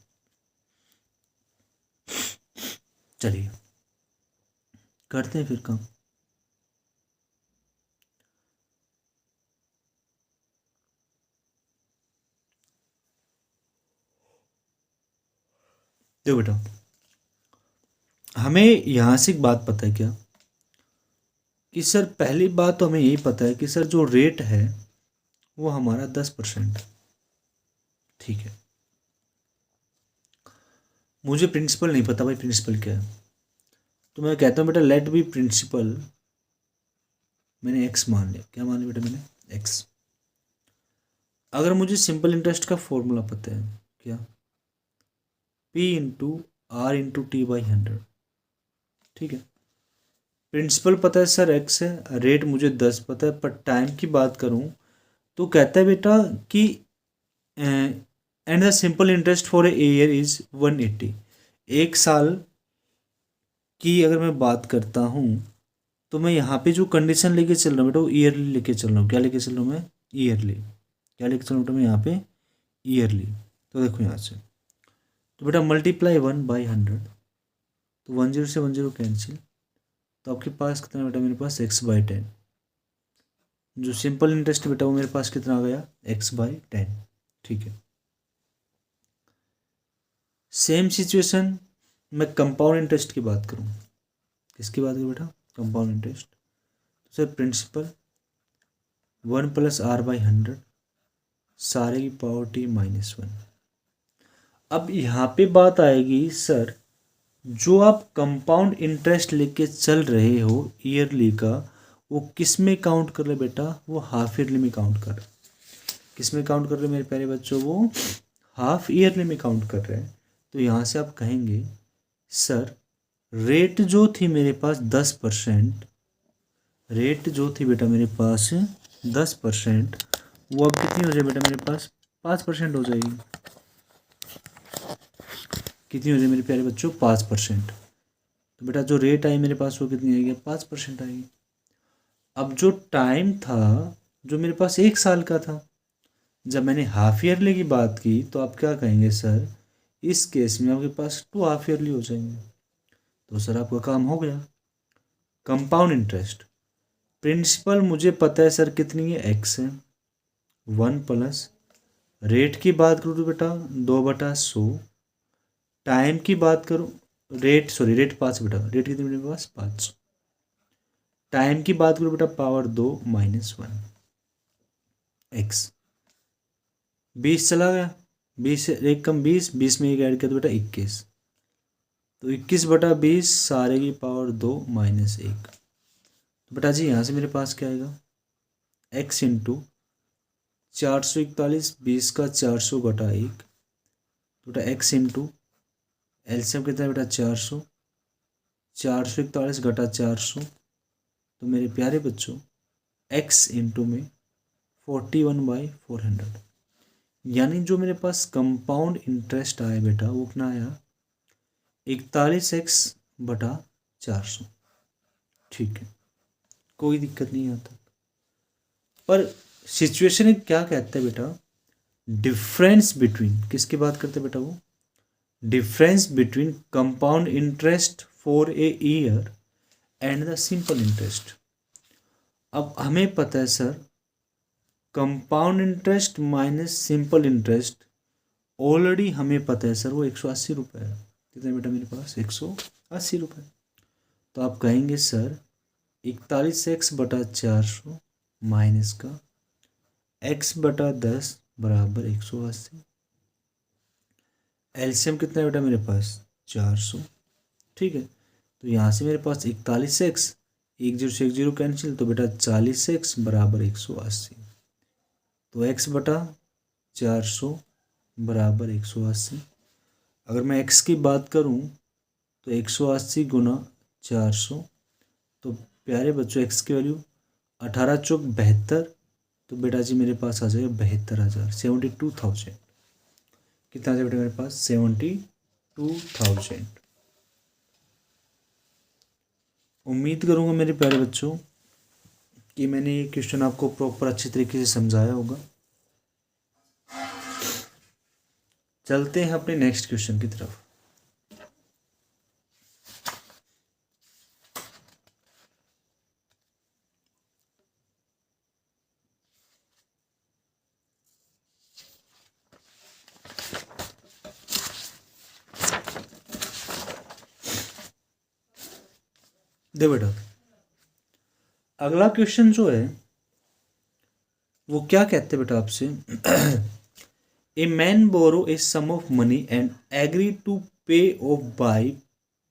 चलिए करते हैं फिर काम। देखो बेटा हमें यहाँ से एक बात पता है क्या, कि सर पहली बात तो हमें यही पता है कि सर जो रेट है वो हमारा 10%, ठीक है। मुझे प्रिंसिपल नहीं पता भाई, प्रिंसिपल क्या है, तो मैं कहता हूँ बेटा लेट बी प्रिंसिपल, मैंने एक्स मान लिया। क्या मान लिया बेटा मैंने, एक्स। अगर मुझे सिंपल इंटरेस्ट का फॉर्मूला पता है क्या, P/R/T/100, ठीक है। प्रिंसिपल पता है सर एक्स है, रेट मुझे 10 पता है, पर टाइम की बात करूँ तो कहता है बेटा कि and the simple interest for a year is 180। एक साल की अगर मैं बात करता हूँ तो मैं यहाँ पे जो कंडीशन लेके चल रहा हूँ बेटा वो ईयरली लेके चल रहा हूँ। क्या लेके चल रहा हूँ मैं, ईयरली। क्या लेके चल रहा हूँ बेटा मैं यहाँ पे, ईयरली। तो देखो यहाँ से तो बेटा मल्टीप्लाई 1/100, तो 10 से 10 कैंसिल, तो आपके पास कितना बेटा, मेरे पास x/10। जो सिंपल इंटरेस्ट बेटा वो मेरे पास कितना आ गया, x/10, ठीक है। सेम सिचुएशन मैं कंपाउंड इंटरेस्ट की बात करूँ, किसकी बात करूँ बेटा, कंपाउंड इंटरेस्ट। तो सर प्रिंसिपल 1 + R/100 सारे की पावर t -1। अब यहाँ पे बात आएगी सर जो आप कंपाउंड इंटरेस्ट लेके चल रहे हो ईयरली का, वो किस में काउंट कर रहे बेटा, वो हाफ ईयरली में काउंट कर रहे। किस में काउंट कर रहे मेरे प्यारे बच्चों, वो हाफ ईयरली में काउंट कर रहे हैं। तो यहाँ से आप कहेंगे सर रेट जो थी मेरे पास 10%, रेट जो थी बेटा मेरे पास 10%, वो अब कितनी हो जाए बेटा मेरे पास 5% हो जाएगी। कितनी हो जाए मेरे प्यारे बच्चों, 5%। तो बेटा जो रेट आई मेरे पास वो कितनी आएगी, 5% आएगी। अब जो टाइम था जो मेरे पास 1 साल का था, जब मैंने हाफ ईयरली की बात की तो आप क्या कहेंगे सर, इस केस में आपके पास 2 हाफ ईयरली हो जाएंगे। तो सर आपका काम हो गया। कंपाउंड इंटरेस्ट प्रिंसिपल मुझे पता है सर कितनी है, एक्स है, 1 प्लस रेट की बात करूँ तो बेटा 2/100, टाइम की बात करूँ रेट 5 बेटा, रेट कितनी मेरे पास 5, टाइम की बात करूँ बेटा पावर 2 - 1 एक्स। 20 चला गया, 20 से एक कम 20, 20 में एक ऐड किया तो बेटा 21, तो 21/20 सारे की पावर 2 माइनस 1। तो बेटा जी यहाँ से मेरे पास क्या आएगा, x इंटू 441, 20 का 400 घटा 1, तो बेटा x इंटू एलसीएम कितना है बेटा 400, 441 घटा 400, तो मेरे प्यारे बच्चों x इंटू में 41/400, यानी जो मेरे पास कंपाउंड इंटरेस्ट आया बेटा वो कितना आया 41x/400। ठीक है, कोई दिक्कत नहीं आता। पर सिचुएशन क्या कहता है बेटा, डिफरेंस बिटवीन, किसकी बात करते हैं बेटा वो, difference between compound interest for a year and the simple interest. अब हमें पता है sir compound interest minus simple interest, already हमें पता है सर वो 180 रुपये है। कितने बेटा मेरे पास 180 रुपये। तो आप कहेंगे सर 41x/400 माइनस का x/10 बराबर 180। एलसीएम कितना है बेटा मेरे पास 400। ठीक है, तो यहाँ से मेरे पास 41x, 10 से 10 कैंसिल, तो बेटा 40x बराबर 180। तो x/400 बराबर 180। अगर मैं x की बात करूँ तो 180 गुना 400, तो प्यारे बच्चों x की वैल्यू 18 चौक 72, तो बेटा जी मेरे पास आ जाएगा 72,000, 72,000। कितना आ जाएगा बेटा मेरे पास 72,000। उम्मीद करूँगा मेरे प्यारे बच्चों कि मैंने ये क्वेश्चन आपको प्रॉपर अच्छी तरीके से समझाया होगा। चलते हैं अपने नेक्स्ट क्वेश्चन की तरफ। दे बेटा अगला क्वेश्चन जो है वो क्या कहते हैं बेटा आपसे, a man borrow a sum of money and agree to pay off by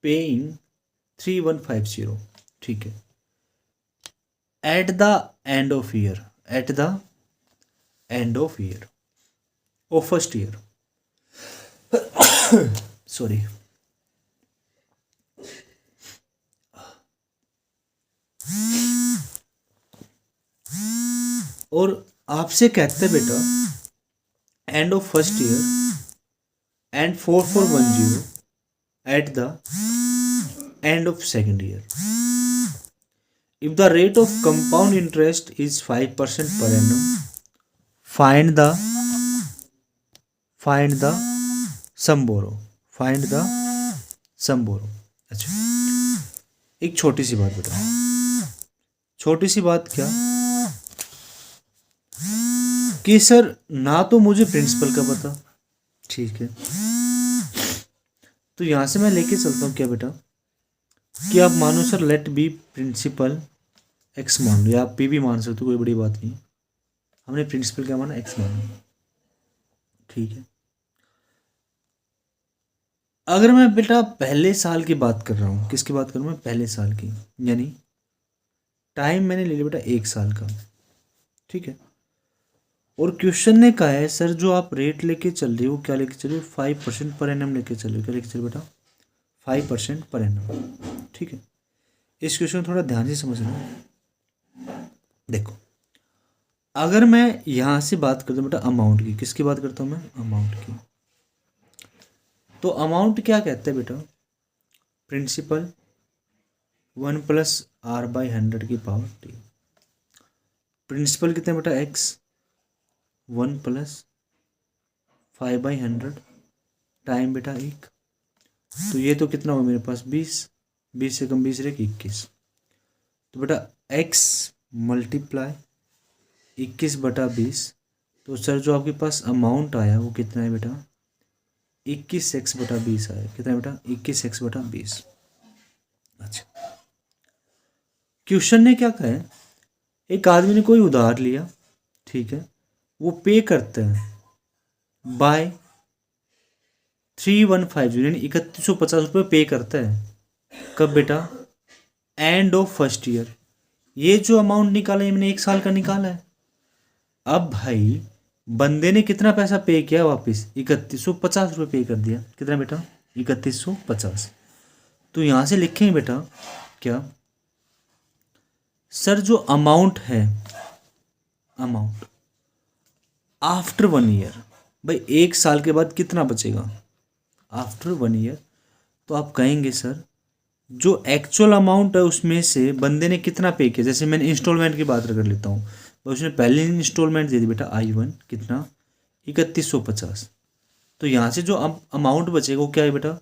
paying 3150। ठीक है, at the end of year, at the end of year of first year, sorry, और आपसे कहते हैं बेटा end of first year and 4410 at the end of second year, if the rate of compound interest is 5% per annum, find the sum borrow, find the sum borrow। अच्छा, एक छोटी सी बात बेटा, छोटी सी बात क्या कि सर ना तो मुझे प्रिंसिपल का पता, ठीक है, तो यहां से मैं लेके चलता हूँ क्या बेटा कि आप मानो sir let be principal X मान लो, या आप पी भी मान सकते हो, कोई बड़ी बात नहीं। हमने प्रिंसिपल क्या माना, एक्स माना, ठीक है। अगर मैं बेटा पहले साल की बात कर रहा हूँ, किसकी बात करूँ मैं, पहले साल की, यानी टाइम मैंने ले लिया बेटा 1 साल का, ठीक है। और क्वेश्चन ने कहा है सर जो आप रेट लेके चल रहे हो, क्या लेके चल रहे हो, 5% पर एनम लेके चल रहे हो, क्या लेके चल रहे हो बेटा 5% पर एनम, ठीक है। इस क्वेश्चन को थोड़ा ध्यान से समझना। देखो अगर मैं यहाँ से बात करता हूँ बेटा अमाउंट की, किसकी बात करता हूँ मैं, अमाउंट की, तो अमाउंट क्या कहते हैं बेटा, प्रिंसिपल 1 + r/100 की पावर t, प्रिंसिपल कितने बेटा x, 1 + 5/100 टाइम बेटा 1, तो ये तो कितना हुआ मेरे पास 20, 20 से कम 20 रहे 21, तो बेटा x मल्टीप्लाई 21/20, तो सर जो आपके पास अमाउंट आया वो कितना है बेटा 21x/20 आया, कितना है बेटा 21x/20। अच्छा, क्वेश्चन ने क्या कहा है, एक आदमी ने कोई उधार लिया, ठीक है, वो पे करता है बाय 3150 यानी 3150 रुपये पे करता है। कब बेटा? End of first year. ये जो अमाउंट निकाला है मैंने 1 साल का निकाला है। अब भाई बंदे ने कितना पैसा पे किया वापस? 3150 रुपये पे कर दिया। कितना बेटा? 3150। तो यहाँ से लिखेंगे बेटा क्या? सर जो अमाउंट है, अमाउंट आफ्टर 1 ईयर, भाई 1 साल के बाद कितना बचेगा आफ्टर 1 ईयर? तो आप कहेंगे सर जो एक्चुअल अमाउंट है उसमें से बंदे ने कितना पे किया। जैसे मैंने इंस्टॉलमेंट की बात कर लेता हूँ, तो उसने पहले इंस्टॉलमेंट दे दी बेटा I1 कितना? 3150। तो यहाँ से जो अमाउंट बचेगा वो क्या है बेटा?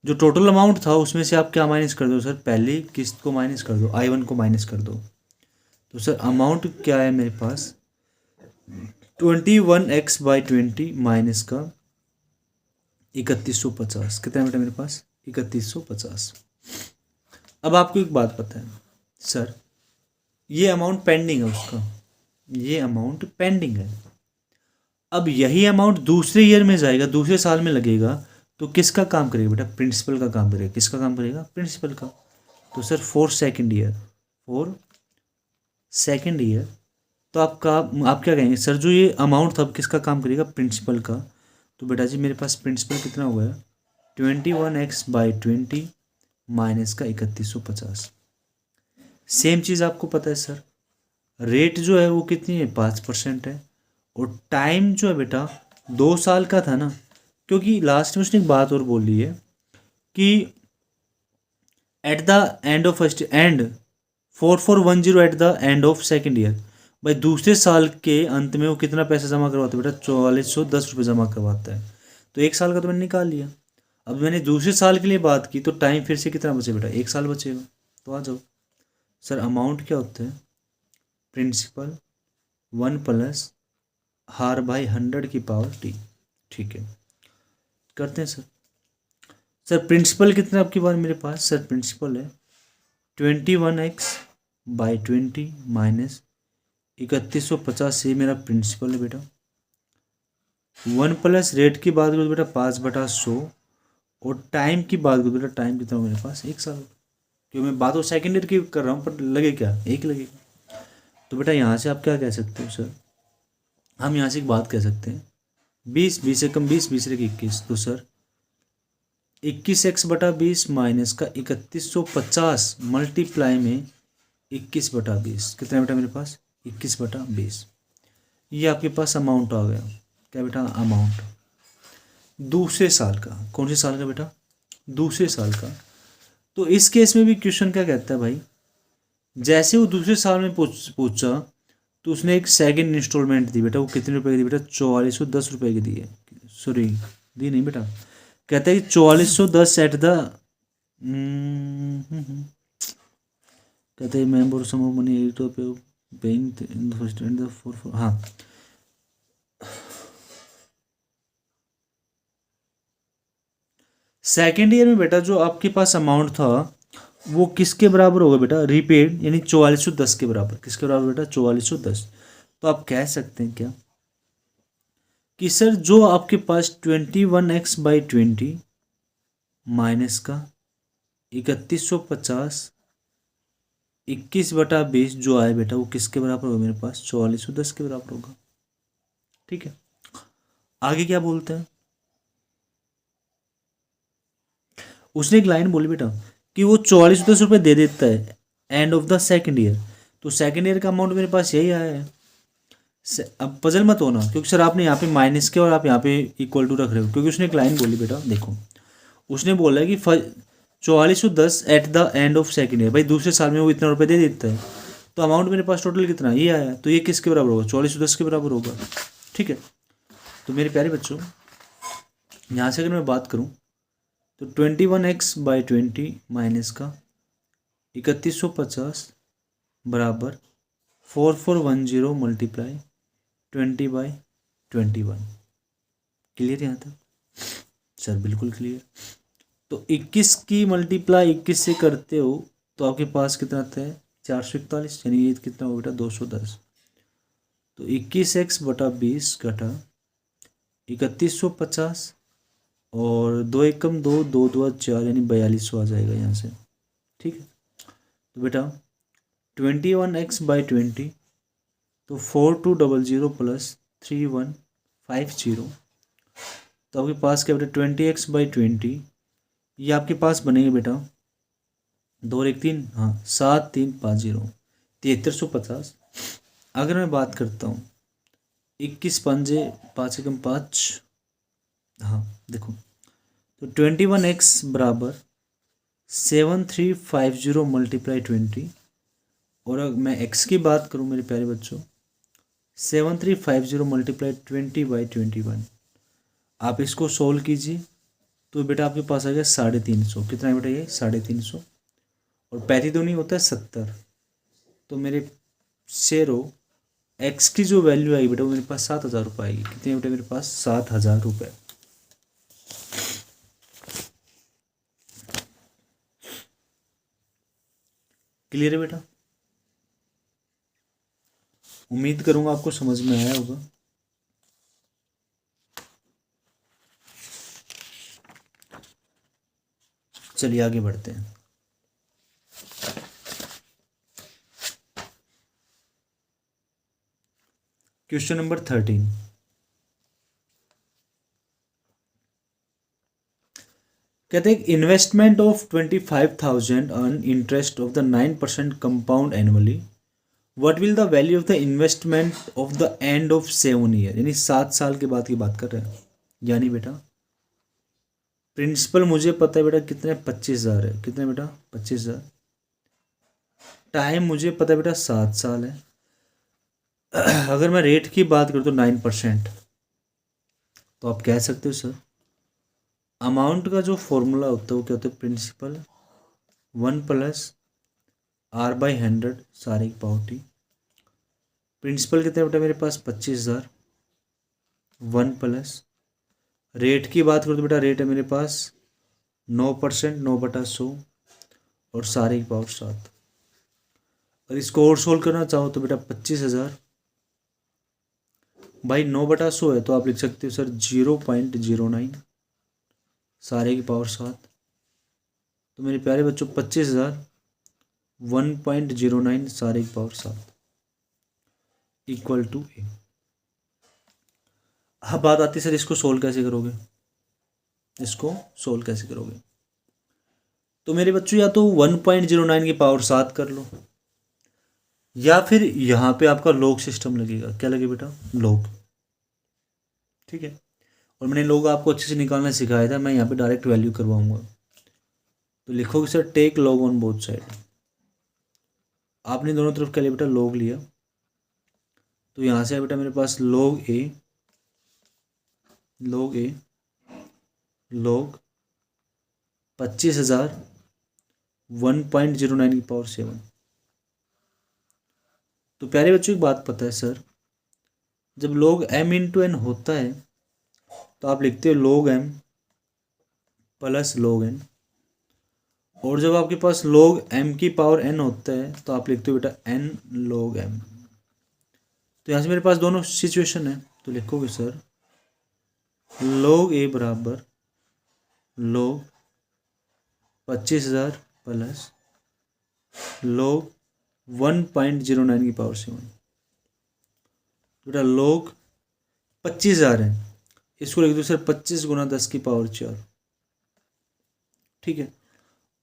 जो टोटल अमाउंट था उसमें से आप क्या माइनस कर दो सर? पहली किस्त को माइनस कर दो, I1 को माइनस कर दो। तो सर अमाउंट क्या है मेरे पास? 21x/20 माइनस का 3150। कितना है बेटा मेरे पास? 3150। अब आपको एक बात पता है सर, ये अमाउंट पेंडिंग है उसका, ये अमाउंट पेंडिंग है। अब यही अमाउंट दूसरे ईयर में जाएगा, दूसरे साल में लगेगा, तो किसका काम करेगा बेटा? प्रिंसिपल का काम करेगा। किसका काम करेगा? प्रिंसिपल का। तो sir for second year, for second year, तो आप क्या कहेंगे सर? जो ये अमाउंट था अब किसका काम करेगा? प्रिंसिपल का। तो बेटा जी मेरे पास प्रिंसिपल कितना हुआ है? 21x/20 माइनस का 3150। सेम चीज़ आपको पता है सर, रेट जो है वो कितनी है? 5% है। और टाइम जो है बेटा 2 साल का था ना, क्योंकि लास्ट में उसने एक बात और बोल ली है कि eight the end of first and 4410 at the end of second year. भाई दूसरे साल के अंत में वो कितना पैसा जमा करवाता है बेटा? 4410 रुपये जमा करवाता है। तो 1 साल का तो मैंने निकाल लिया। अब मैंने दूसरे साल के लिए बात की, तो टाइम फिर से कितना बचे बेटा? 1 साल बचेगा। तो आ जाओ सर, अमाउंट क्या होता है? प्रिंसिपल 1 प्लस r/100 ठीक है, करते हैं सर। सर प्रिंसिपल कितना आपकी बार मेरे पास? सर प्रिंसिपल है 21x/20 माइनस 3150 से मेरा प्रिंसिपल है बेटा। 1 प्लस रेट की बात करो बेटा 5/100, और टाइम की बात करो बेटा, टाइम कितना हो मेरे पास? 1 साल। क्यों मैं बात तो सेकेंड ईयर की कर रहा हूँ, पर लगे क्या? एक लगेगा। तो बेटा यहाँ से आप क्या कह सकते हो सर? हम यहाँ से एक बात कह सकते हैं, 20 से कम 20, 20 से 21। तो सर 21x/20 माइनस का 3150 मल्टीप्लाई में 21/20। कितना बेटा मेरे पास? 21/20। ये आपके पास अमाउंट आ गया। क्या बेटा? अमाउंट दूसरे साल का। कौन से साल का बेटा? दूसरे साल का। तो इस केस में भी क्वेश्चन क्या कहता है भाई? जैसे वो दूसरे साल में पूछा, तो उसने एक सेकंड इंस्टॉलमेंट दी बेटा। वो कितने रुपए की दी बेटा? 4410 रुपये की दी है। सॉरी, दी नहीं बेटा, कहता है कि 4410 एट द कहते हैं member sum of money paying in the first end the four. हाँ, सेकेंड ईयर में बेटा जो आपके पास अमाउंट था वो किसके बराबर होगा बेटा? रीपेड, यानी 4410 के बराबर। किसके बराबर बेटा? 4410। तो आप कह सकते हैं क्या कि सर जो आपके पास 21x/20 माइनस का 3150 21/20 जो आए बेटा, वो किसके बराबर होगा मेरे पास? 4410 के बराबर होगा। ठीक है, आगे क्या बोलते हैं? उसने एक लाइन बोली बेटा कि वो 4410 रुपये दे देता है end of the second year. तो सेकेंड ईयर का अमाउंट मेरे पास यही आया है। अब पजल मत होना, क्योंकि सर आपने यहाँ पे माइनस किया और आप यहाँ पे इक्वल टू रख रहे हो, क्योंकि उसने एक लाइन बोली बेटा, देखो उसने बोला है कि 4410 at the end of second year. भाई दूसरे साल में वो इतना रुपये दे देता है, तो अमाउंट मेरे पास टोटल कितना ये आया, तो ये किसके बराबर होगा? 4410 के बराबर होगा। ठीक है, तो मेरे प्यारे बच्चों यहाँ से अगर मैं बात करूँ तो 21x/20 माइनस का 3150 बराबर 4410 मल्टीप्लाई 20/21। क्लियर यहाँ तक? सर बिल्कुल क्लियर। तो 21 की मल्टीप्लाई 21 से करते हो तो आपके पास कितना आता है? 441, यानी ये कितना होगा बेटा? 210। तो 21x/20 घटा 3150 और 2 एकम 2, 2 2 4 यानी 4200 आ जाएगा यहाँ से। ठीक है, तो बेटा 21x/20 तो 4200 प्लस 3150, तो आपके पास क्या बेटा 20x/20, ये आपके पास बनेंगे बेटा 2 और 1 3, हाँ 7350, 7350। अगर मैं बात करता हूँ 21 पंजे 5 एकम 5, हाँ देखो, तो 21x बराबर 7350 मल्टीप्लाई 20, और अगर मैं x की बात करूँ मेरे प्यारे बच्चों 7350 मल्टीप्लाई 20/21, आप इसको सोल्व कीजिए तो बेटा आपके पास आ गया 350। कितना है बेटा ये 350, और 35 दूनी होता है 70, तो मेरे शेरो एक्स की जो वैल्यू आई बेटा वो मेरे पास 7000 रुपये आएगी। कितनी है बेटा मेरे पास 7000 रुपये। क्लियर है बेटा, उम्मीद करूंगा आपको समझ में आया होगा। चलिए आगे बढ़ते हैं। क्वेश्चन नंबर 13, कहते हैं investment of 25,000 earn interest of the 9% compound annually, what will the value of the investment of the end of 7 year, यानी 7 साल के बाद की बात कर रहे हैं। यानी बेटा प्रिंसिपल मुझे पता है बेटा कितने 25,000 है, कितने बेटा 25,000, टाइम मुझे पता है बेटा 7 साल है। अगर मैं रेट की बात करूँ तो 9%, तो आप कह सकते हो सर अमाउंट का जो फॉर्मूला होता है वो क्या होता है, प्रिंसिपल 1 + R/100 सारे की पावर टी। प्रिंसिपल कितने बेटा मेरे पास 25,000, 1 + रेट की बात करूँ तो बेटा रेट है मेरे पास 9%, 9/100 और सारे की पावर 7। और इसको और सोल्व करना चाहो तो बेटा 25,000 भाई 9/100 है, तो आप लिख सकते हो सर 0.09 सारे की पावर 7। तो मेरे प्यारे बच्चों 25,000 1.09 सारे की पावर 7 इक्वल टू ए। अब बात आती है सर इसको सोल्व कैसे करोगे, इसको सोल्व कैसे करोगे। तो मेरे बच्चों या तो 1.09 की पावर 7 कर लो, या फिर यहाँ पे आपका लॉग सिस्टम लगेगा। क्या लगे बेटा लॉग, ठीक है। और मैंने लॉग आपको अच्छे से निकालना सिखाया था, मैं यहाँ पे डायरेक्ट वैल्यू करवाऊंगा। तो लिखोगे sir take log on both side, आपने दोनों तरफ क्या लिया बेटा लॉग लिया, तो यहाँ से बेटा मेरे पास log a log 25,000 1.09 की पावर 7। तो प्यारे बच्चों एक बात पता है सर, जब log m इंटू एन होता है तो आप लिखते हो log m plus log n, और जब आपके पास log m की पावर n होता है तो आप लिखते हो बेटा n log m। तो यहाँ से मेरे पास दोनों सिचुएशन है, तो लिखोगे सर log a बराबर log 25,000 प्लस log 1.09 की पावर 7। बेटा log 25,000 है, इसको लिख दो सर 25 × 10 की पावर 4, ठीक है।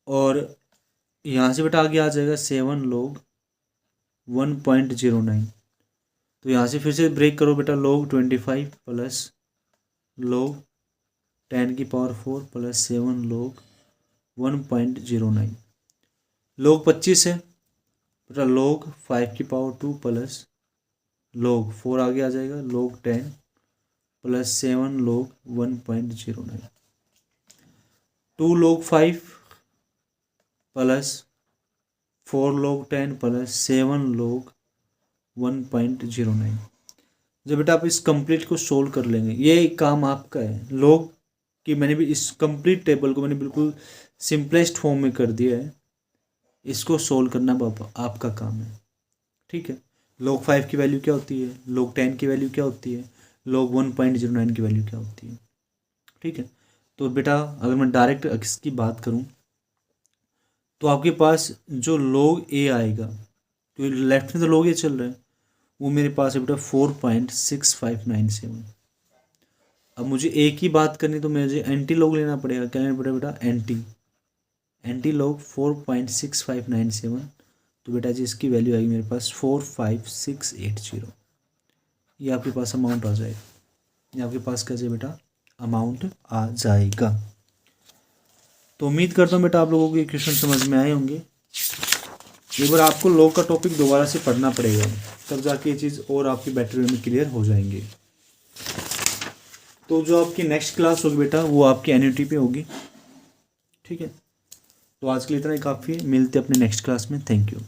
और यहाँ से बेटा आगे आ जाएगा 7 log 1.09, तो यहाँ से फिर से ब्रेक करो बेटा log 25 प्लस log 10 की पावर 4 प्लस 7 log 1.09, log 25 है बेटा log 5 की पावर 2 प्लस log 4 आगे आ जाएगा log 10 plus 7 log 1.09, 2 log 5 plus 4 log 10 plus 7 log 1.09। जब बेटा आप इस कंप्लीट को सोल्व कर लेंगे, ये काम आपका है। log कि मैंने भी इस कंप्लीट टेबल को मैंने बिल्कुल सिंपलेस्ट फॉर्म में कर दिया है, इसको सोल्व करना आपका काम है, ठीक है। log 5 की वैल्यू क्या होती है, log 10 की वैल्यू क्या होती है, log 1.09 की वैल्यू क्या होती है। ठीक है, तो बेटा अगर मैं डायरेक्ट इसकी बात करूँ तो आपके पास जो log a आएगा, तो लेफ्ट में तो log a चल रहा है, वो मेरे पास है बेटा 4.6597। अब मुझे ए की बात करनी तो मुझे एंटी लॉग लेना पड़ेगा। क्या लेना पड़ेगा बेटा? Anti log 4.6597। तो बेटा जी इसकी वैल्यू आएगी मेरे पास 45680। ये आपके पास अमाउंट आ जाएगा। ये आपके पास कैसे बेटा अमाउंट आ जाएगा। तो उम्मीद करता हूँ बेटा आप लोगों को ये क्वेश्चन समझ में आए होंगे। एक बार आपको लॉग का टॉपिक दोबारा से पढ़ना पड़ेगा, तब जाके ये चीज़ और आपकी बेटर वे में क्लियर हो जाएंगे। तो जो आपकी नेक्स्ट क्लास होगी बेटा वो आपकी एन्युटी पे होगी। ठीक है, तो आज के लिए इतना ही काफ़ी, मिलते हैं अपने नेक्स्ट क्लास में। Thank you.